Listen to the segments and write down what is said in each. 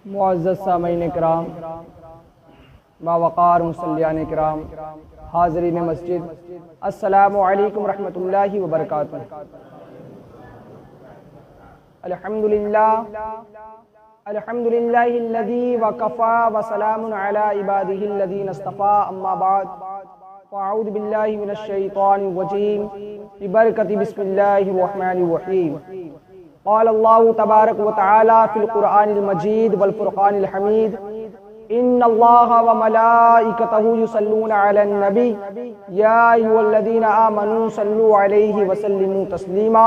मुअज़्ज़ज़ सामीन किराम, बावक़ार मुसल्लियान किराम, हाज़रीन मस्जिद, अस्सलामु अलैकुम रहमतुल्लाहि व बरकातुहू। अल्हम्दुलिल्लाहिल्लज़ी वकफ़ा व सलामुन अला इबादिहिल्लज़ीना इस्तफ़ा, अम्मा बाद, फ़अऊज़ु बिल्लाहि मिनश शैतानिर रजीम, बिबरकति बिस्मिल्लाहिर रहमानिर रहीम। क़ाल अल्लाहु तबारक व तआला फ़िल क़ुरआनिल मजीद वल फ़ुरक़ानिल हमीद, इन्नल्लाहा व मलाइकतहु युसल्लूना अलन नबी या अय्युहल्लज़ीना आमनू सल्लु अलैहि व सल्लिमू तस्लीमा।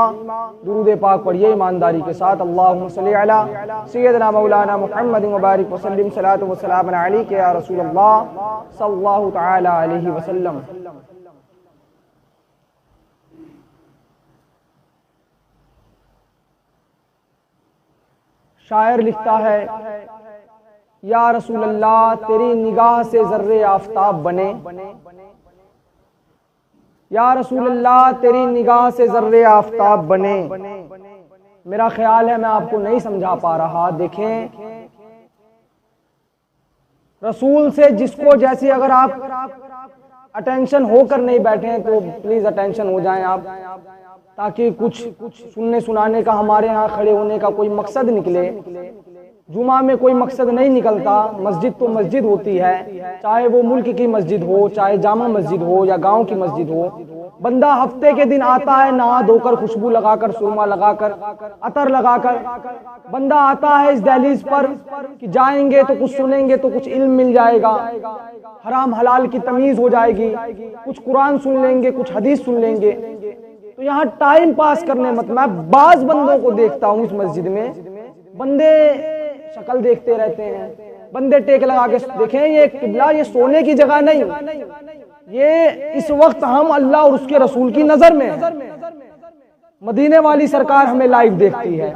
दुरूद पाक पढ़िए ईमानदारी के साथ। अल्लाहुम्मा सल्लि अला सय्यदना मौलाना मुहम्मदिन व बारिक व सल्लिम, सलातु व सलाम अलैका या रसूलल्लाह सल्लल्लाहु तआला अलैहि वसल्लम। शायर लिखता है, या रसूल अल्लाह तेरी निगाह से ज़र्रे आफ़ताब बने, या रसूल अल्लाह तेरी निगाह से ज़र्रे आफ़ताब बने। मेरा ख्याल है मैं आपको नहीं समझा पा रहा। देखें, रसूल से जिसको जैसे अगर आप अटेंशन होकर नहीं बैठे हैं तो प्लीज अटेंशन हो जाएं आप, ताकि कुछ सुनने सुनाने का हमारे यहाँ खड़े होने का कोई मकसद निकले। जुमा में कोई मकसद नहीं निकलता। मस्जिद तो मस्जिद होती है, चाहे वो मुल्क की मस्जिद हो, चाहे जामा मस्जिद हो या गांव की मस्जिद हो। बंदा हफ्ते के दिन आता है नहा धोकर, खुशबू लगाकर, सुरमा लगाकर, अतर लगाकर बंदा आता है इस दहलीज पर कि जाएंगे तो कुछ सुनेंगे तो कुछ इल्म मिल जाएगा, हराम हलाल की तमीज हो जाएगी, कुछ कुरान सुन लेंगे, कुछ हदीस सुन लेंगे। तो यहाँ टाइम पास करने मत। मैं बाज बंदों को देखता हूँ इस मस्जिद में, बंदे शक्ल देखते रहते हैं, बंदे टेक लगा के देखें। ये किबला, ये सोने की जगह नहीं, ये इस वक्त हम अल्लाह और उसके रसूल की नजर में है। मदीने वाली सरकार हमें लाइव देखती है,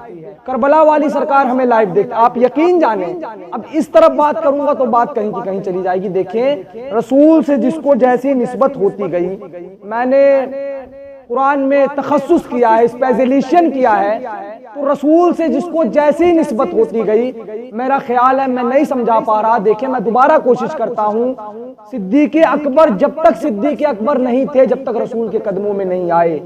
करबला वाली सरकार हमें लाइव देखती है। आप यकीन जाने, अब इस तरफ बात करूंगा तो बात कहीं की कहीं चली जाएगी। देखें, रसूल से जिसको जैसी निस्बत होती गई, मैंने कुरान में तखस्सुस किया है, स्पेशलाइजेशन किया है, तो रसूल से जिसको जैसी निस्बत होती गई, मेरा ख्याल है मैं नहीं समझा पा रहा। देखिए, मैं दोबारा कोशिश करता हूँ। सिद्दीक़ अकबर जब तक सिद्दीक़ अकबर नहीं थे, जब तक रसूल के कदमों में नहीं आए।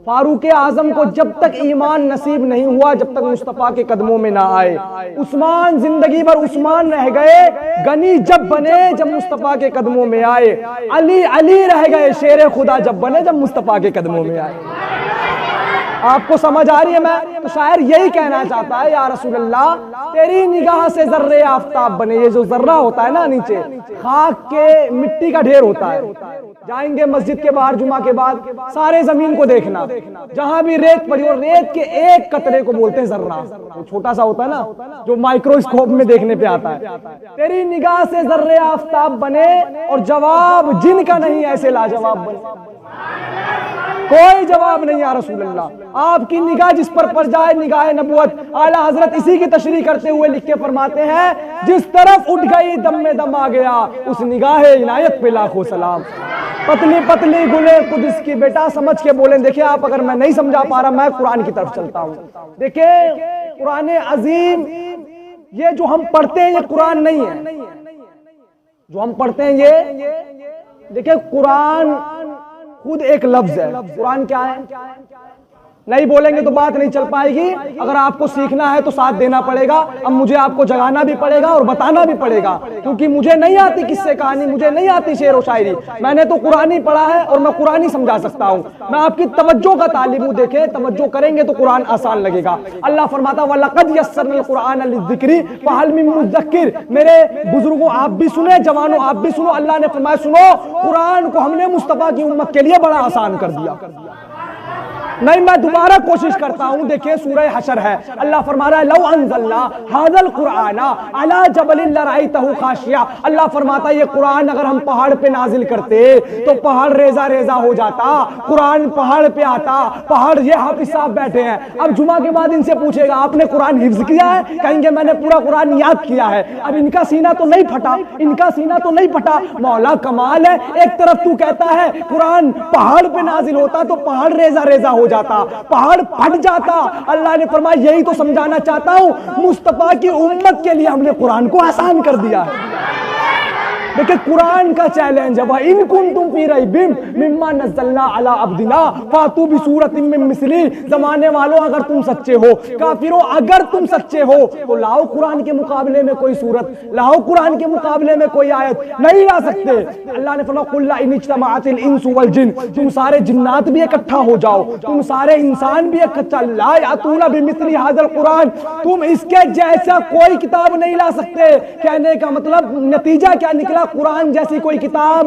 फारूक आजम को जब तक ईमान नसीब नहीं हुआ, जब तक मुस्तफ़ा के कदमों में ना आए। उस्मान जिंदगी भर उस्मान रह गए, गनी जब बने जब मुस्तफ़ा के कदमों में आए। अली अली रह गए, शेर खुदा जब बने जब मुस्तफ़ा के कदमों में आए। आपको समझ आ रही है? मैं तो शायर यही कहना चाहता है, या रसूल अल्लाह तेरी निगाह से ज़र्रे आफ़ताब बने। ये जो जर्रा होता है ना, नीचे खाक के मिट्टी का ढेर होता है। जाएंगे मस्जिद के बाहर जुमा के बाद, सारे जमीन को देखना, जहां भी रेत पड़ी हो, रेत के एक कतरे को बोलते हैं जर्रा। वो छोटा सा होता है ना, जो माइक्रोस्कोप में देखने पे आता है। तेरी निगाह से ज़र्रे आफ़ताब बने और जवाब जिनका नहीं ऐसे लाजवाब बने। कोई जवाब नहीं या रसूल अल्लाह। आपकी निगाह जिस पर पड़ जाए, निगाह नबुवत। आला हजरत इसी की तशरीह करते हुए लिख के फरमाते हैं, जिस तरफ उठ गई दम में दम आ गया, उस निगाह इनायत पे लाखों सलाम। पतली पतली गुले कुदस की बेटा समझ के बोले। देखिए, आप अगर मैं नहीं समझा पा रहा, मैं कुरान की तरफ चलता हूँ। देखिए, कुरान अजीम, ये जो हम पढ़ते हैं ये कुरान नहीं है। जो हम पढ़ते हैं ये, देखिए, कुरान खुद एक लफ्ज है। कुरान क्या है? नहीं बोलेंगे तो बात नहीं चल पाएगी। अगर आपको सीखना है तो साथ देना पड़ेगा। अब मुझे आपको जगाना भी पड़ेगा और बताना भी पड़ेगा, क्योंकि मुझे नहीं आती किस्से कहानी, मुझे नहीं आती शेर व शायरी। मैंने तो कुरान ही पढ़ा है और मैं कुरान ही समझा सकता हूँ। मैं आपकी तवज्जो का तालिब हूँ। देखे, तवज्जो करेंगे तो कुरान आसान लगेगा। अल्लाह फरमाता, वलक़द यस्सरनल कुरान लिज़्ज़िक्रि फ़हल मिन मुद्दक्किर। मेरे बुजुर्गों, आप भी सुने, जवानों आप भी सुनो। अल्लाह ने फरमाया, सुनो, कुरान को हमने मुस्तफ़ा की उम्मत के लिए बड़ा आसान कर दिया। नहीं, मैं दोबारा कोशिश करता हूं। देखिए, सूरह हशर है, अल्लाह फरमा रहा है, लौ अंज़लना हाज़ल कुराना अला जबलिन लरअयतहु खाशिया। अल्लाह फरमाता है, ये कुरान अगर हम पहाड़ पे नाजिल करते तो पहाड़ रेजा रेजा हो जाता। कुरान पहाड़ पे आता, पहाड़ ये हाफिज साहब बैठे हैं। अब जुमा के बाद इनसे पूछेगा, आपने कुरान हिफ्ज किया है? कहेंगे मैंने पूरा कुरान याद किया है। अब इनका सीना तो नहीं फटा, इनका सीना तो नहीं फटा। मौला कमाल है, एक तरफ तू कहता है कुरान पहाड़ पे नाजिल होता तो पहाड़ रेजा रेजा हो जाता, पहाड़ फट जाता। अल्लाह ने फरमाया यही तो समझाना चाहता हूं, मुस्तफा की उम्मत के लिए हमने कुरान को आसान कर दिया है। देखिए कुरान का चैलेंज है, इन कुंतुम फी रैबिम मिम्मा नज़्ज़लना अला अब्दिना फातू बिसूरतिम मिन मिस्ली। जमाने वालों अगर तुम सच्चे हो, काफिरों अगर तुम सच्चे हो तो लाओ कुरान के मुकाबले में कोई सूरत, लाओ कुरान के मुकाबले में कोई आयत। नहीं ला सकते। अल्लाह ने फरमाया कुल इन इज्तमाअतिल इंसु वल जिन, तुम सारे जिन्नात भी इकट्ठा हो जाओ, तुम सारे इंसान भी इकट्ठा, ला यातूना बिमिस्ली हाज़ल कुरान, तुम इसके जैसा कोई किताब नहीं ला सकते। कहने का मतलब नतीजा क्या निकला? कुरान जैसी कोई किताब,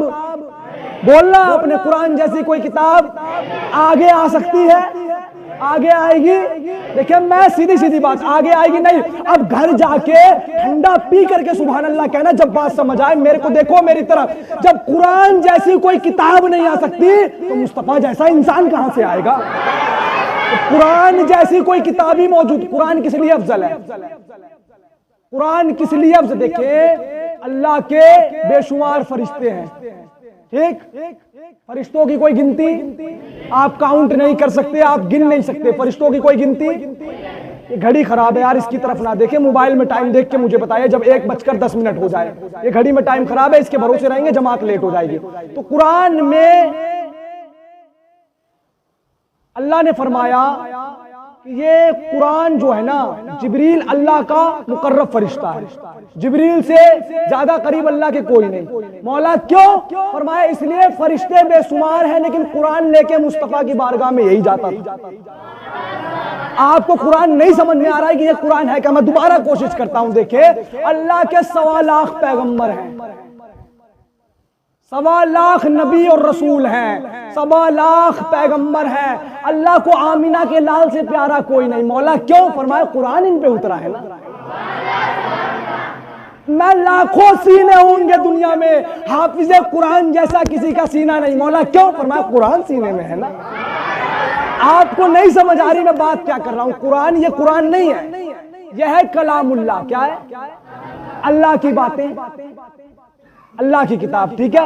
बोलना अपने कुरान जैसी कोई किताब आगे आ सकती है? आगे आएगी? देखिए मैं सीधी सीधी बात, आगे आएगी नहीं। अब घर जाके ठंडा पी करके सुभान अल्लाह कहना जब बात समझ आए। मेरे को देखो मेरी तरफ, जब कुरान जैसी कोई किताब नहीं आ सकती तो मुस्तफा जैसा इंसान कहां से आएगा? तो कुरान जैसी कोई किताब ही मौजूद। कुरान किस लिए अफजल है? कुरान किस लिए अफजल? देखिए अल्लाह के बेशुमार फरिश्ते हैं, ठीक? फरिश्तों की कोई गिनती आप काउंट नहीं कर सकते, आप गिन नहीं सकते फरिश्तों की कोई गिनती। ये घड़ी खराब है यार, इसकी तरफ ना देखे, मोबाइल में टाइम देख के मुझे बताइए जब 1:10 हो जाए। ये घड़ी में टाइम खराब है, इसके भरोसे रहेंगे जमात लेट हो जाएगी। तो कुरान में अल्लाह ने फरमाया ये कुरान जो है ना, जिब्रील अल्लाह का मुकर्रब फरिश्ता है, जिब्रील से ज्यादा करीब अल्लाह के कोई नहीं। मौला क्यों? फरमाया इसलिए फरिश्ते बेशुमार हैं लेकिन कुरान लेके मुस्तफा की बारगाह में यही जाता था। आपको कुरान नहीं समझ में आ रहा है कि ये कुरान है क्या? मैं दोबारा कोशिश करता हूं। देखिए अल्लाह के 1.25 लाख पैगंबर हैं, 1.25 लाख नबी और रसूल हैं, 1.25 लाख पैगंबर हैं। अल्लाह को आमिना के लाल से प्यारा कोई नहीं। मौला क्यों? फरमाया कुरान इन पे उतरा है ना। मैं लाखों सीने होंगे दुनिया में, हाफिज़े कुरान जैसा किसी का सीना नहीं। मौला क्यों? फरमाया कुरान सीने में है ना। आपको नहीं समझ आ रही मैं बात क्या कर रहा हूं? कुरान ये कुरान नहीं है, यह है कलामुल्लाह। क्या है? अल्लाह की बातें, अल्लाह की किताब, ठीक है?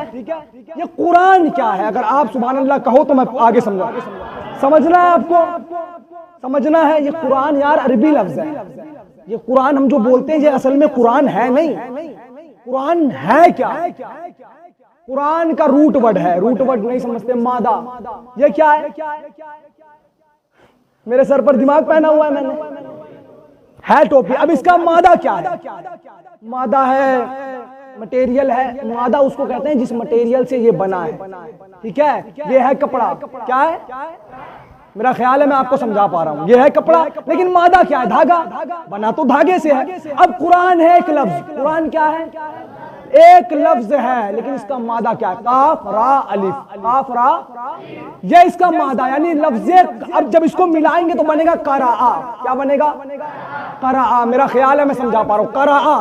ये कुरान क्या है? अगर आप सुभान अल्लाह कहो तो मैं आगे समझा। समझना है आपको, समझना है। ये कुरान यार अरबी लफ्ज है। ये कुरान हम जो बोलते हैं ये असल में कुरान है नहीं। कुरान है क्या? कुरान का रूट वर्ड है, रूट वर्ड नहीं समझते, मादा। ये क्या है? मेरे सर पर दिमाग पहना हुआ है मैंने, है टोपी। अब इसका मादा क्या है? मादा है, मटेरियल है। मादा उसको कहते हैं जिस मटेरियल से ये बना है, ठीक है? ये है कपड़ा। क्या है? मेरा ख्याल है मैं आपको समझा पा रहा हूं। ये है कपड़ा, लेकिन मादा क्या है? धागा। बना तो धागे से है। अब कुरान है एक लफ्ज। कुरान क्या है? एक लफ्ज है, लेकिन इसका मादा क्या है? काफ रा अलिफ, काफ रा, ये इसका मादा यानी लफ्ज। अब जब इसको मिलाएंगे तो बनेगा कराआ। क्या बनेगा? कराआ। मेरा ख्याल है मैं समझा पा रहा हूं, कराआ।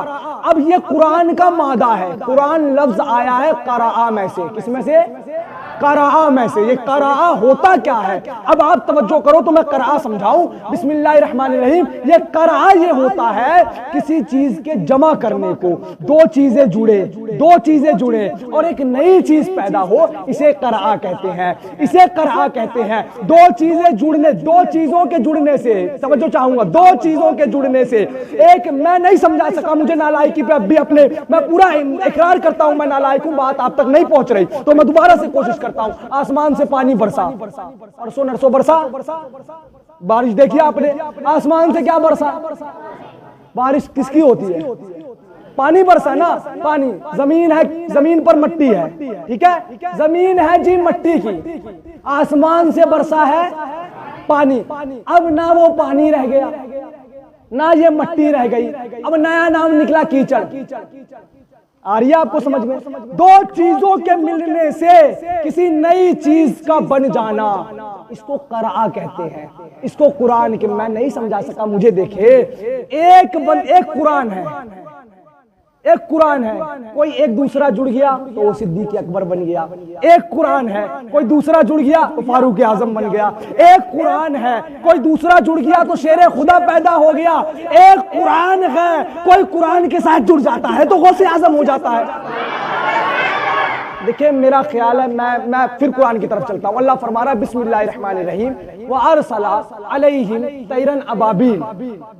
अब ये कुरान का मादा है। कुरान लफ्ज आया है कराआ में से। किसमें से? कराआ में से। ये कराआ होता क्या है? अब आप तवज्जो करो तो मैं कराआ समझाऊं। बिस्मिल्लाहिर्रहमानिर्रहीम। ये कराआ ये होता है किसी चीज के जमा करने को, दो चीजें जुड़े, दो चीजें जुड़े और एक नई चीज पैदा हो, इसे कराआ कहते हैं। इसे कराआ कहते हैं। दो चीजें जुड़ने, दो चीजों के जुड़ने से, तवज्जो चाहूंगा, दो चीजों के जुड़ने से। एक मैं नहीं समझा सका, मुझे नालायकी पे अब भी अपने, मैं पूरा इकरार करता हूं मैं नालायक हूं, बात आप तक नहीं पहुंच रही तो मैं दोबारा से कोशिश करता हूं। आसमान से पानी बरसा, अरसों नरसों बरसा, बारिश देखी आपने? आसमान से क्या बरसा? बारिश किसकी होती है? पानी बरसा ना। पानी, जमीन है, जमीन पर मट्टी है, ठीक है? जमीन है जी मट्टी की, आसमान से बरसा है पानी। अब ना वो पानी रह गया ना ये मट्टी रह गई, अब नया नाम निकला कीचड़। आ रही है आपको समझ में? दो चीजों के मिलने से किसी नई चीज का बन जाना, इसको कराआ कहते हैं। इसको कुरान के मैं नहीं समझा सका, मुझे देखे एक कुरान है, एक कुरान है, कोई एक दूसरा जुड़ गया तो वो सिद्दीक अकबर बन गया। एक कुरान है, कोई दूसरा जुड़ गया तो फारूक आजम बन गया। एक कुरान है, कोई दूसरा जुड़ गया तो शेर खुदा पैदा हो गया। एक कुरान है, कोई कुरान के साथ जुड़ जाता है तो गौसे आजम हो जाता है। देखिए मेरा ख्याल है, मैं फिर कुरान की तरफ चलता हूँ। अल्लाह फरमा रहा है बिस्मिल्लाहिर्रहमानिर्रहीम व अरसला अलैहिम तैरन अबाबील।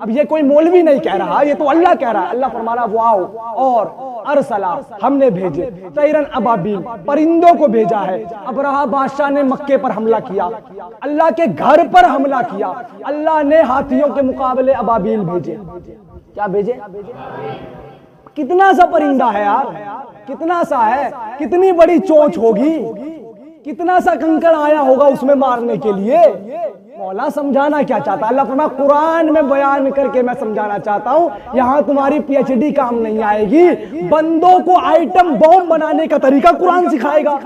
अब ये कोई मौलवी नहीं कह रहा, ये तो अल्लाह कह रहा है। अल्लाह फरमा रहा वाओ, और अरसला हमने भेजे, तैरन अबाबील परिंदों को भेजा है। अबरहा बादशाह ने मक्के पर हमला किया, अल्लाह के घर पर हमला किया, अल्लाह ने हाथियों के मुकाबले अबाबील भेजे। क्या भेजे? कितना सा परिंदा है यार, कितना सा है, कितनी बड़ी चोंच होगी, कितना सा कंकड़ आया होगा उसमें मारने के लिए। मौला समझाना क्या चाहता है? अल्लाह फरमाया कुरान में बयान करके मैं समझाना चाहता हूँ, यहाँ तुम्हारी पीएचडी काम नहीं आएगी। बंदों को आइटम बॉम्ब बनाने का तरीका कुरान सिखाएगा।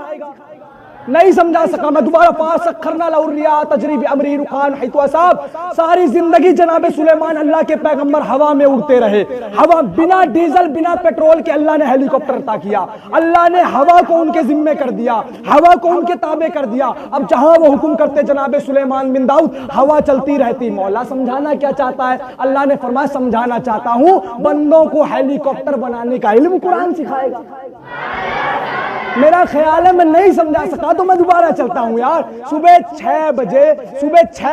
नहीं समझा सका मैं दोबारा पास करना लौरिया तजरीब अमरी रुखान हितवा साहब। सारी जिंदगी जनाबे सुलेमान अल्लाह के पैगंबर हवा में उड़ते रहे, हवा बिना डीजल बिना पेट्रोल के अल्लाह ने हेलीकॉप्टर अता किया, अल्लाह ने हवा को उनके जिम्मे कर दिया, हवा को उनके ताबे कर दिया। अब जहां वो हुक्म करते जनाबे सुलेमान बिन दाऊद हवा चलती रहती। मौला समझाना क्या चाहता है? अल्लाह ने फरमाया समझाना चाहता हूं बंदों को हेलीकॉप्टर बनाने का इल्म कुरान सिखाएगा। मेरा ख्याल है मैं नहीं समझा सका तो मैं दोबारा चलता हूं यार। सुबह 6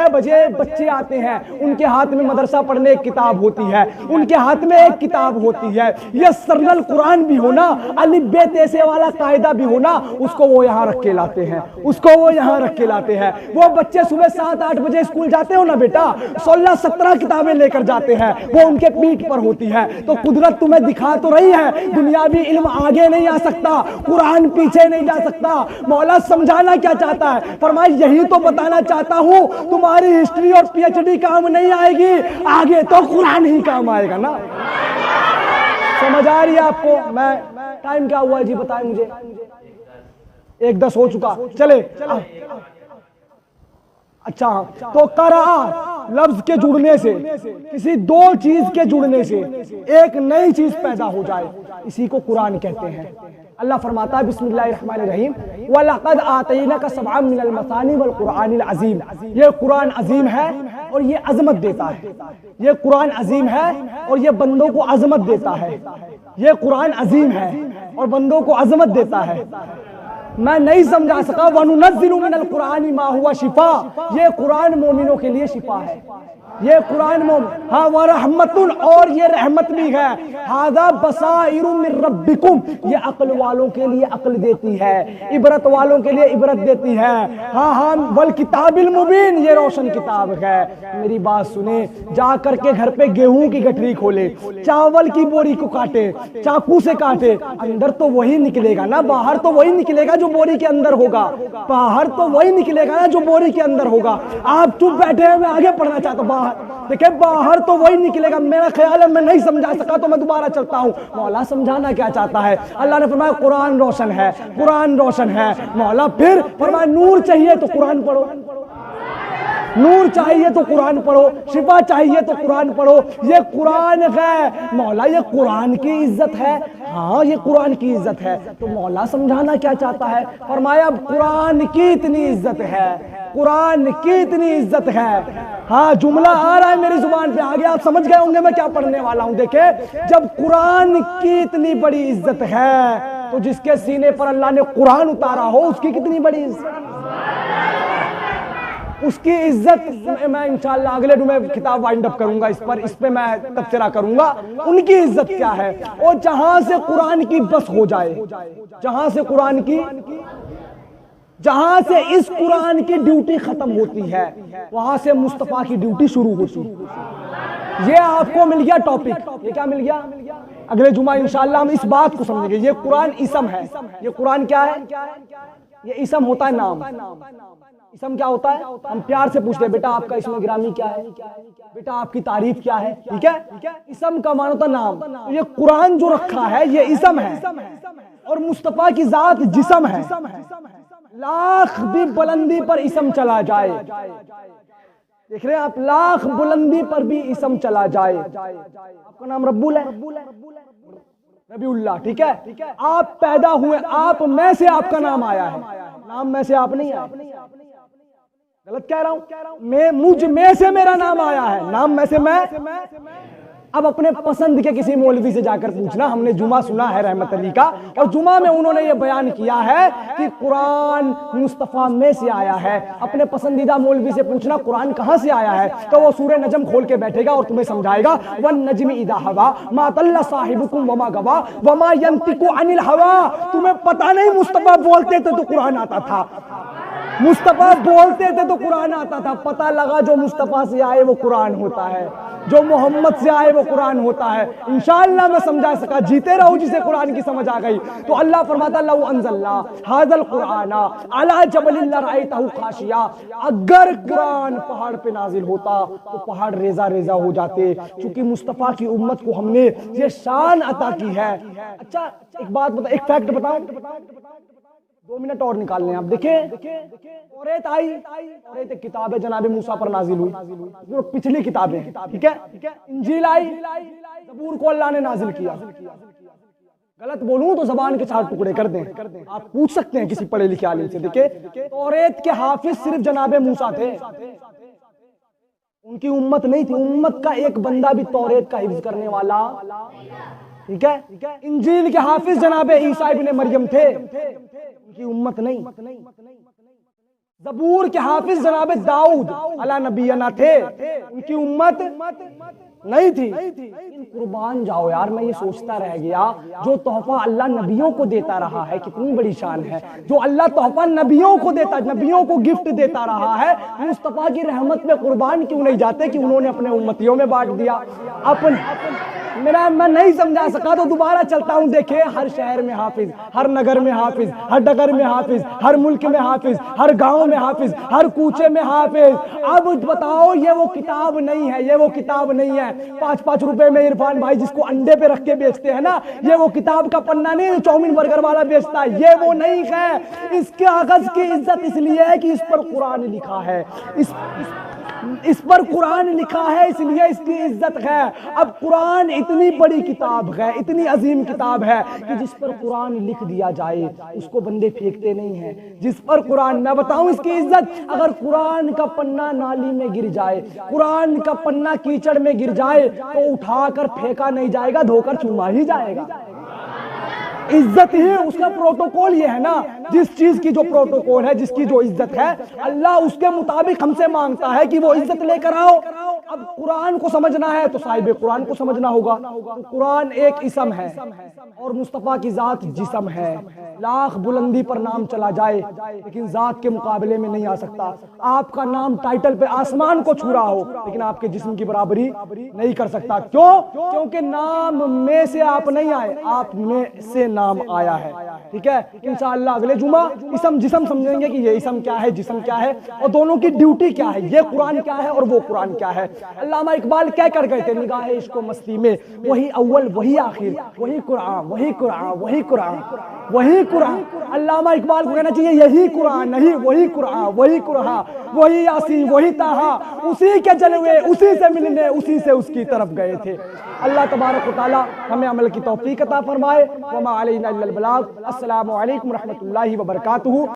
बजे बच्चे आते हैं, उनके हाथ में मदरसा पढ़ने एक किताब होती है, उनके हाथ में एक किताब होती है, ये सरल कुरान भी होना, अलिफ बे तैसे वाला कायदा भी होना, उसको वो यहाँ रख के लाते हैं, उसको वो यहाँ रख के लाते हैं। वो बच्चे सुबह 7-8 बजे स्कूल जाते हो ना बेटा, 16-17 किताबें लेकर जाते हैं, वो उनके पीठ पर होती है। तो कुदरत तुम्हें दिखा तो रही है दुनियावी इल्म आगे नहीं आ सकता, कुरान पीछे नहीं जा सकता। मौला समझाना क्या चाहता है? फरमाया यही तो बताना चाहता हूं, तुम्हारी हिस्ट्री और पीएचडी काम नहीं आएगी, आगे तो कुरान ही काम आएगा ना। समझ आ रही है आपको? मैं टाइम क्या हुआ है जी बताएं मुझे? 1:10 हो चुका, चले। अच्छा, तो करा लफ्ज के जुड़ने से, किसी दो चीज के जुड़ने से एक नई चीज पैदा हो जाए, इसी को कुरान कहते हैं। अल्लाह फरमाता है बिस्मिल्लाहिर्रहमानिर्रहीम वलक़द आतैनाका सबअम मिनल मसानी वल कुरानिल अज़ीम। ये कुरान अजीम है और ये अजमत देता है। ये कुरान अजीम है और ये बंदों को अजमत देता है। ये कुरान अजीम है और बंदों को अजमत देता है। मैं नहीं समझा सका। वनुनज़्ज़िलु मिनल कुरानी मा हुवा शिफा, ये कुरान मोमिनों के लिए शिफा है। ये कुरान हाँ व रहमतुन, और ये रहमत भी है। हादा बसाइरु मिन रब्बिकुम, ये अक्ल वालों के लिए अक्ल देती है, इबरत वालों के लिए इबरत देती है। हाँ हाँ वल किताबिल मुबीन, ये रोशन किताब है। मेरी बात सुने, जा करके घर पे गेहूं की गठरी खोले, चावल की बोरी को काटे, चाकू से काटे, अंदर तो वही निकलेगा ना, बाहर तो वही निकलेगा जो बोरी के अंदर होगा, बाहर तो वही निकलेगा ना जो बोरी के अंदर होगा। आप चुप बैठे हैं, मैं आगे पढ़ना चाहता हूँ। देखिए बाहर तो वही निकलेगा। मेरा ख्याल है मैं नहीं समझा सका तो मैं दोबारा चलता हूं। मौला समझाना क्या चाहता है? अल्लाह ने फरमाया कुरान रोशन है, कुरान रोशन है। मौला फिर फरमाया नूर चाहिए तो कुरान पढ़ो, नूर चाहिए तो कुरान पढ़ो, शिफा चाहिए तो कुरान पढ़ो। ये कुरान है मौला, ये कुरान की इज्जत है। हाँ ये कुरान की इज्जत है। तो मौला समझाना क्या चाहता है? फरमाया कुरान की इतनी इज्जत है, कुरान की इतनी इज्जत है। हाँ जुमला आ रहा है मेरी जुबान पे, आगे आप समझ गए होंगे मैं क्या पढ़ने वाला हूं। देखे, जब कुरान की इतनी बड़ी इज्जत है तो जिसके सीने पर अल्लाह ने कुरान उतारा हो उसकी कितनी बड़ी इज्जत, उसकी इज्जत मैं इंशाअल्लाह अगले जुमे किताब वाइंड अप करूंगा इस पे मैं तबसरा करूंगा उनकी इज्जत क्या है। और जहां से कुरान की बस हो जाए, जहां से कुरान की, जहां से इस कुरान की ड्यूटी खत्म होती है वहां से मुस्तफा की ड्यूटी शुरू होती है। ये आपको मिल गया टॉपिक। ये क्या मिल गया? अगले जुमा इंशाअल्लाह हम इस बात को समझेंगे। ये कुरान इसम है। ये कुरान क्या है? ये इसम होता है नाम। इसम क्या होता है? हम प्यार से पूछते हैं बेटा आपका इसमें गिरामी क्या है, बेटा आपकी तारीफ क्या है, ठीक है। इसम का मानो होता नाम। तो ये कुरान जो रखा है ये इसम है और मुस्तफा की जात जिसम है। लाख भी बुलंदी पर इसम चला जाए, देख रहे हैं आप, लाख बुलंदी पर भी इसम चला जाए। आपका नाम रब्बुल है, रबीउल्लाह, ठीक है। आप पैदा हुए, आप में से आपका नाम आया है, नाम में से आप नहीं आए। गलत कह रहा हूं? मैं मुझ में से मेरा नाम आया है, नाम में से मैं। अब अपने पसंद के किसी मौलवी से जाकर पूछना, हमने जुमा सुना है रहमत अली का, और जुमा में उन्होंने ये बयान किया है कि कुरान मुस्तफ़ा में से आया है। अपने पसंदीदा मौलवी से पूछना कुरान कहां से आया है, तो वो सूरह नजम खोल के बैठेगा और तुम्हें समझाएगा, वन नजमी इदा हवा मा तल्ला साहिबुकुम वमा गवा वमा यंतिकु अनिल हवा। तुम्हें पता नहीं मुस्तफ़ा बोलते थे तो कुरान आता था, मुस्तफ़ा बोलते थे तो कुरान आता था। पता लगा जो मुस्तफ़ा से आए वो कुरान होता है, जो मोहम्मद से आए वो कुरान होता है। इंशाअल्लाह मैं समझा सका, जीते रहो जिसे कुरान की समझ आ गई। तो अल्लाह फरमाता लौ अंज़लना हाज़ल कुराना अला जबलिन लरअयतहु खाशिया, अगर कुरान पहाड़ पे नाजिल होता तो पहाड़ रेजा रेजा हो जाते। क्योंकि मुस्तफ़ा की उम्मत को हमने ये शान अता की है। अच्छा एक बात बता, एक फैक्ट बताऊं, 2 मिनट और निकालने आप। देखें तौरात आई, तौरात एक किताब है जनाबे मूसा पर नाजिल हुई, जो पिछली किताबें हैं, ठीक है। इंजील आई, ज़बूर को अल्लाह ने नाजिल किया। गलत बोलूं तो ज़बान के 4 टुकड़े कर दें, आप पूछ सकते हैं किसी पढ़े लिखे आलिम से। देखिए तौरात के हाफिज सिर्फ जनाबे मूसा थे, उनकी उम्मत नहीं थी। उम्मत का एक बंदा भी तौरात का हिफ्ज करने वाला, ठीक है। इंजील के हाफिज जनाबे ईसा इब्ने मरियम थे, उनकी उम्मत नहीं। ज़बूर के हाफिज जनाबे दाऊद अला नबीना थे, उनकी उम्मत नहीं थी। इन कुर्बान जाओ यार, मैं ये सोचता रह गया, जो तोहफा अल्लाह नबियों को देता रहा है, कितनी बड़ी शान है। जो अल्लाह तोहफा नबियों को देता, नबियों को गिफ्ट देता रहा है, मुस्तफ़ा की रहमत में कुर्बान क्यों नहीं जाते कि उन्होंने अपने उम्मतियों में बांट दिया। मैं नहीं समझा सका तो दोबारा चलता हूं। देखे हर शहर में हाफिज, हर नगर में हाफिज, हर डगर में हाफिज, हर मुल्क में हाफिज, हर गांव में हाफिज, हर कूचे में हाफिज। अब बताओ ये वो किताब नहीं है, ये वो किताब नहीं है 5-5 रुपए में इरफान भाई जिसको अंडे पे रख के बेचते हैं ना, ये वो किताब का पन्ना नहीं है चाउमीन बर्गर वाला बेचता है, ये वो नहीं है। इसके कागज की इज्जत इसलिए है कि इस पर कुरान लिखा है, इस पर कुरान लिखा है, इसलिए इसकी इज्जत है। अब कुरान इतनी बड़ी किताब है, इतनी अजीम किताब है कि जिस पर कुरान लिख दिया जाए उसको बंदे फेंकते नहीं हैं। जिस पर कुरान, मैं बताऊं इसकी इज्जत, अगर कुरान का पन्ना नाली में गिर जाए, कुरान का पन्ना कीचड़ में गिर जाए तो उठाकर फेंका नहीं जाएगा, धोकर चूमा ही जाएगा। इज्जत ही उसका प्रोटोकॉल ये है ना, जिस चीज की जो प्रोटोकॉल है, जिसकी जो इज्जत है, अल्लाह उसके मुताबिक हमसे मांगता है कि वो इज्जत लेकर आओ। अब कुरान को समझना है तो साहिब कुरान को समझना होगा। तो कुरान एक इसम है और मुस्तफ़ा की जात जिस्म है। लाख बुलंदी पर नाम चला जाए लेकिन जात के मुकाबले में नहीं आ सकता। आपका नाम टाइटल पे आसमान को छू रहा हो लेकिन आपके जिस्म की बराबरी नहीं कर सकता। क्यों? क्योंकि नाम में से आप नहीं आए, आप में से नाम आया है। ठीक है, इंशाअल्लाह अगले जुमा इसम जिस्म समझेंगे कि ये इसम क्या है, जिस्म क्या है और दोनों की ड्यूटी क्या है, ये कुरान क्या है और वो कुरान क्या है। अल्लामा इकबाल क्या कर गए थे निगाह इश्क़ मस्ती में, वही अव्वल वही आखिर, वही कुरान वही कुरान वही कुरान वही कुरान। अल्लामा इकबाल को कहना चाहिए यही कुरान नहीं, वही कुरान वही कुरान वही यासीन वही ताहा, उसी के जलवे उसी से मिलने उसी से उसकी तरफ गए थे। अल्लाह तबारक व तआला हमें अमल की तौफीक अता फरमाए। वमा अलैना इल्लल बलाग। अस्सलामु अलैकुम रहमतुल्लाहि व बरकातुहू।